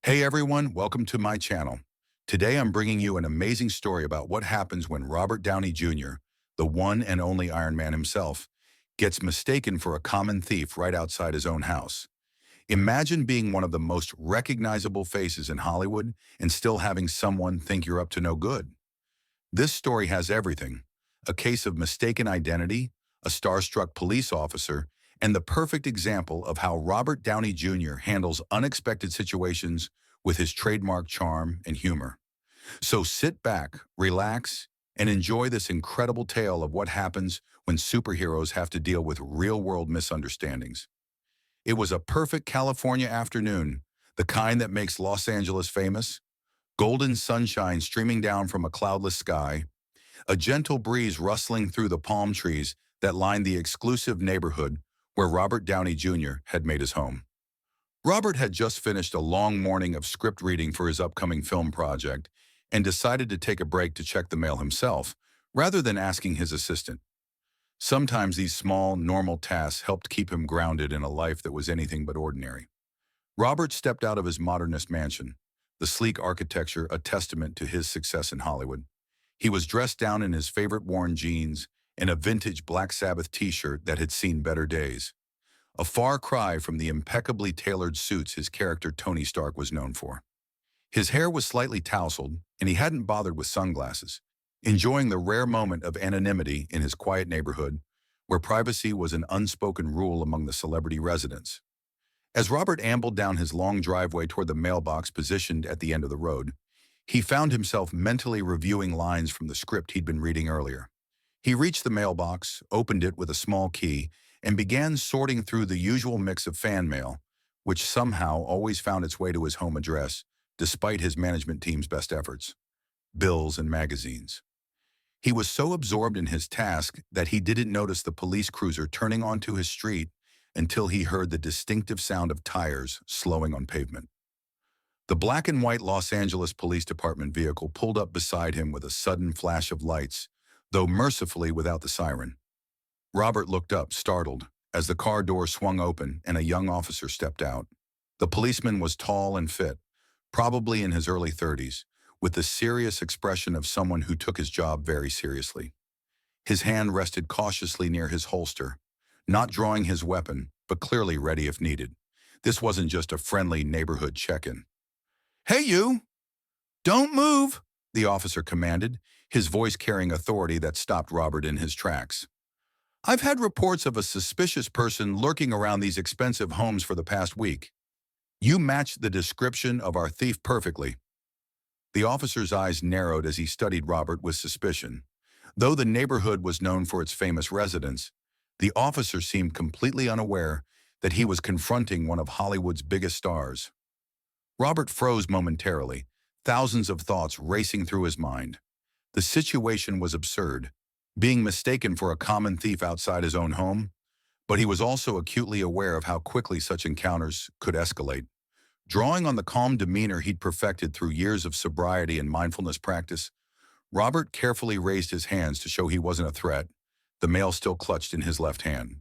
Hey everyone, welcome to my channel. Today I'm bringing you an amazing story about what happens when Robert Downey Jr., the one and only Iron Man himself, gets mistaken for a common thief right outside his own house. Imagine being one of the most recognizable faces in Hollywood and still having someone think you're up to no good. This story has everything: a case of mistaken identity, a starstruck police officer, and the perfect example of how Robert Downey Jr. handles unexpected situations with his trademark charm and humor. So sit back, relax, and enjoy this incredible tale of what happens when superheroes have to deal with real-world misunderstandings. It was a perfect California afternoon, the kind that makes Los Angeles famous. Golden sunshine streaming down from a cloudless sky, a gentle breeze rustling through the palm trees that lined the exclusive neighborhood where Robert Downey Jr. had made his home. Robert had just finished a long morning of script reading for his upcoming film project and decided to take a break to check the mail himself, rather than asking his assistant. Sometimes these small, normal tasks helped keep him grounded in a life that was anything but ordinary. Robert stepped out of his modernist mansion, the sleek architecture a testament to his success in Hollywood. He was dressed down in his favorite worn jeans and a vintage Black Sabbath t-shirt that had seen better days. A far cry from the impeccably tailored suits his character Tony Stark was known for. His hair was slightly tousled, and he hadn't bothered with sunglasses, enjoying the rare moment of anonymity in his quiet neighborhood, where privacy was an unspoken rule among the celebrity residents. As Robert ambled down his long driveway toward the mailbox positioned at the end of the road, he found himself mentally reviewing lines from the script he'd been reading earlier. He reached the mailbox, opened it with a small key, and began sorting through the usual mix of fan mail, which somehow always found its way to his home address, despite his management team's best efforts: bills and magazines. He was so absorbed in his task that he didn't notice the police cruiser turning onto his street until he heard the distinctive sound of tires slowing on pavement. The black and white Los Angeles Police Department vehicle pulled up beside him with a sudden flash of lights, though mercifully without the siren. Robert looked up, startled, as the car door swung open and a young officer stepped out. The policeman was tall and fit, probably in his early 30s, with the serious expression of someone who took his job very seriously. His hand rested cautiously near his holster, not drawing his weapon, but clearly ready if needed. This wasn't just a friendly neighborhood check-in. "Hey you! Don't move!" the officer commanded, his voice carrying authority that stopped Robert in his tracks. "I've had reports of a suspicious person lurking around these expensive homes for the past week. You match the description of our thief perfectly." The officer's eyes narrowed as he studied Robert with suspicion. Though the neighborhood was known for its famous residents, the officer seemed completely unaware that he was confronting one of Hollywood's biggest stars. Robert froze momentarily, thousands of thoughts racing through his mind. The situation was absurd, being mistaken for a common thief outside his own home, but he was also acutely aware of how quickly such encounters could escalate. Drawing on the calm demeanor he'd perfected through years of sobriety and mindfulness practice, Robert carefully raised his hands to show he wasn't a threat, the mail still clutched in his left hand.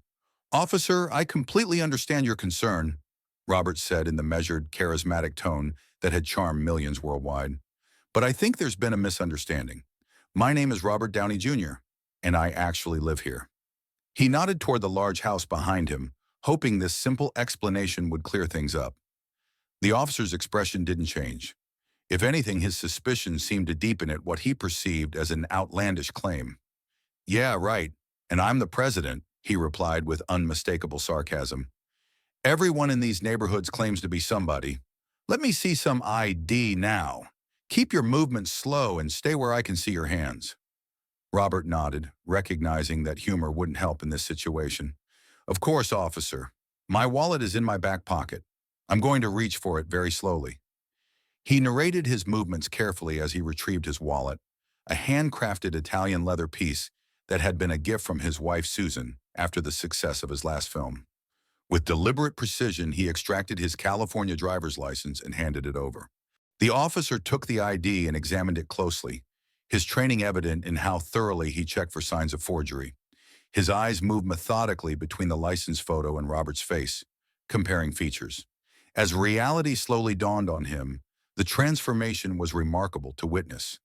"Officer, I completely understand your concern," Robert said in the measured, charismatic tone that had charmed millions worldwide. "But I think there's been a misunderstanding. My name is Robert Downey Jr., and I actually live here." He nodded toward the large house behind him, hoping this simple explanation would clear things up. The officer's expression didn't change. If anything, his suspicions seemed to deepen at what he perceived as an outlandish claim. "Yeah, right, and I'm the president," he replied with unmistakable sarcasm. "Everyone in these neighborhoods claims to be somebody. Let me see some ID now. Keep your movements slow and stay where I can see your hands." Robert nodded, recognizing that humor wouldn't help in this situation. "Of course, officer. My wallet is in my back pocket. I'm going to reach for it very slowly." He narrated his movements carefully as he retrieved his wallet, a handcrafted Italian leather piece that had been a gift from his wife Susan after the success of his last film. With deliberate precision, he extracted his California driver's license and handed it over. The officer took the ID and examined it closely, his training evident in how thoroughly he checked for signs of forgery. His eyes moved methodically between the license photo and Robert's face, comparing features. As reality slowly dawned on him, the transformation was remarkable to witness.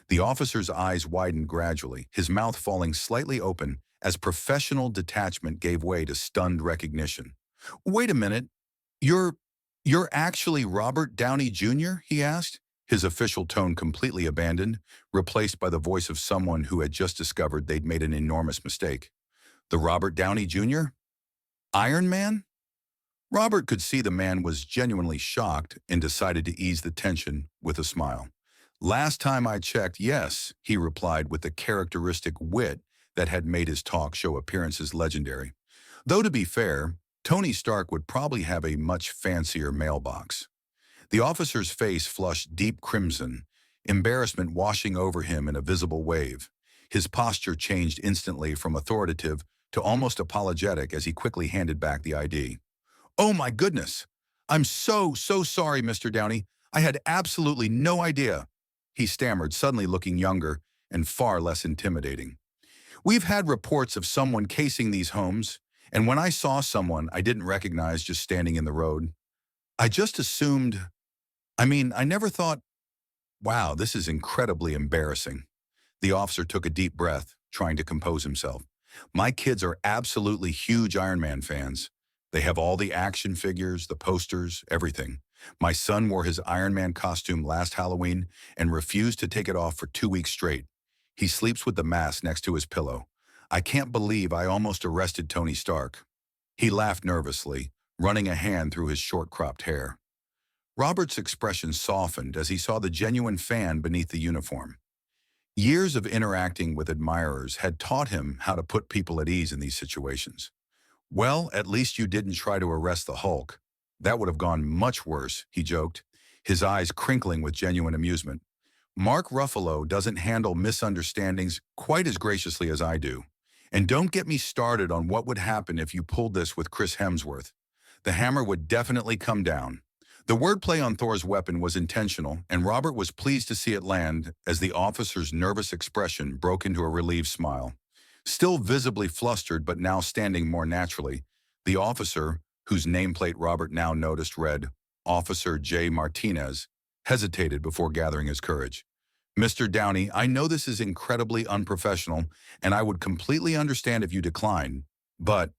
The officer's eyes widened gradually, his mouth falling slightly open as professional detachment gave way to stunned recognition. "Wait a minute. You're... you're actually Robert Downey Jr.?" he asked, his official tone completely abandoned, replaced by the voice of someone who had just discovered they'd made an enormous mistake. "The Robert Downey Jr.? Iron Man?" Robert could see the man was genuinely shocked and decided to ease the tension with a smile. "Last time I checked, yes," he replied with the characteristic wit that had made his talk show appearances legendary. Though to be fair, Tony Stark would probably have a much fancier mailbox. The officer's face flushed deep crimson, embarrassment washing over him in a visible wave. His posture changed instantly from authoritative to almost apologetic as he quickly handed back the ID. "Oh my goodness! I'm so sorry, Mr. Downey. I had absolutely no idea," he stammered, suddenly looking younger and far less intimidating. "We've had reports of someone casing these homes, and when I saw someone I didn't recognize just standing in the road, I just assumed... I never thought... Wow, this is incredibly embarrassing." The officer took a deep breath, trying to compose himself. "My kids are absolutely huge Iron Man fans. They have all the action figures, the posters, everything. My son wore his Iron Man costume last Halloween and refused to take it off for 2 weeks straight. He sleeps with the mask next to his pillow. I can't believe I almost arrested Tony Stark." He laughed nervously, running a hand through his short-cropped hair. Robert's expression softened as he saw the genuine fan beneath the uniform. Years of interacting with admirers had taught him how to put people at ease in these situations. "Well, at least you didn't try to arrest the Hulk. That would have gone much worse," he joked, his eyes crinkling with genuine amusement. "Mark Ruffalo doesn't handle misunderstandings quite as graciously as I do. And don't get me started on what would happen if you pulled this with Chris Hemsworth. The hammer would definitely come down." The wordplay on Thor's weapon was intentional, and Robert was pleased to see it land as the officer's nervous expression broke into a relieved smile. Still visibly flustered but now standing more naturally, the officer, whose nameplate Robert now noticed read Officer J. Martinez, hesitated before gathering his courage. "Mr. Downey, I know this is incredibly unprofessional, and I would completely understand if you declined, but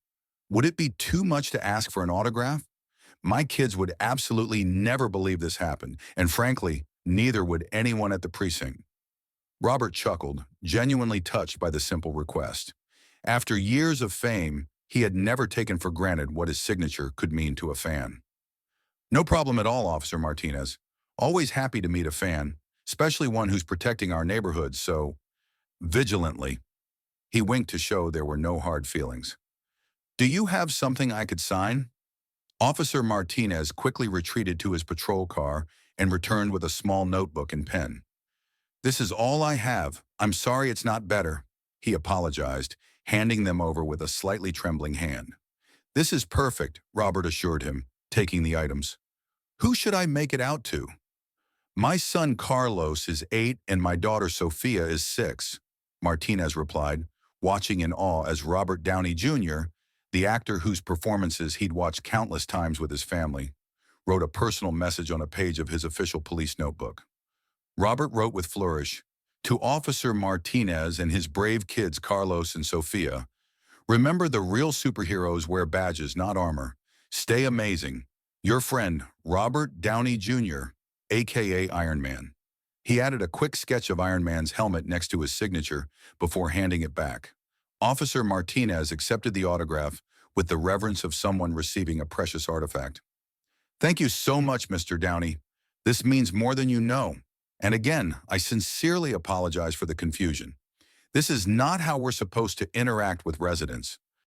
would it be too much to ask for an autograph? My kids would absolutely never believe this happened, and frankly, neither would anyone at the precinct." Robert chuckled, genuinely touched by the simple request. After years of fame, he had never taken for granted what his signature could mean to a fan. "No problem at all, Officer Martinez. Always happy to meet a fan, especially one who's protecting our neighborhood so vigilantly." He winked to show there were no hard feelings. "Do you have something I could sign?" Officer Martinez quickly retreated to his patrol car and returned with a small notebook and pen. "This is all I have. I'm sorry it's not better," he apologized, handing them over with a slightly trembling hand. "This is perfect," Robert assured him, taking the items. "Who should I make it out to?" "My son Carlos is 8 and my daughter Sophia is 6, Martinez replied, watching in awe as Robert Downey Jr., the actor whose performances he'd watched countless times with his family, wrote a personal message on a page of his official police notebook. Robert wrote with flourish, "To Officer Martinez and his brave kids Carlos and Sophia, remember the real superheroes wear badges, not armor. Stay amazing. Your friend, Robert Downey Jr., aka Iron Man." He added a quick sketch of Iron Man's helmet next to his signature before handing it back. Officer Martinez accepted the autograph with the reverence of someone receiving a precious artifact. "Thank you so much, Mr. Downey. This means more than you know. And again, I sincerely apologize for the confusion. This is not how we're supposed to interact with residents.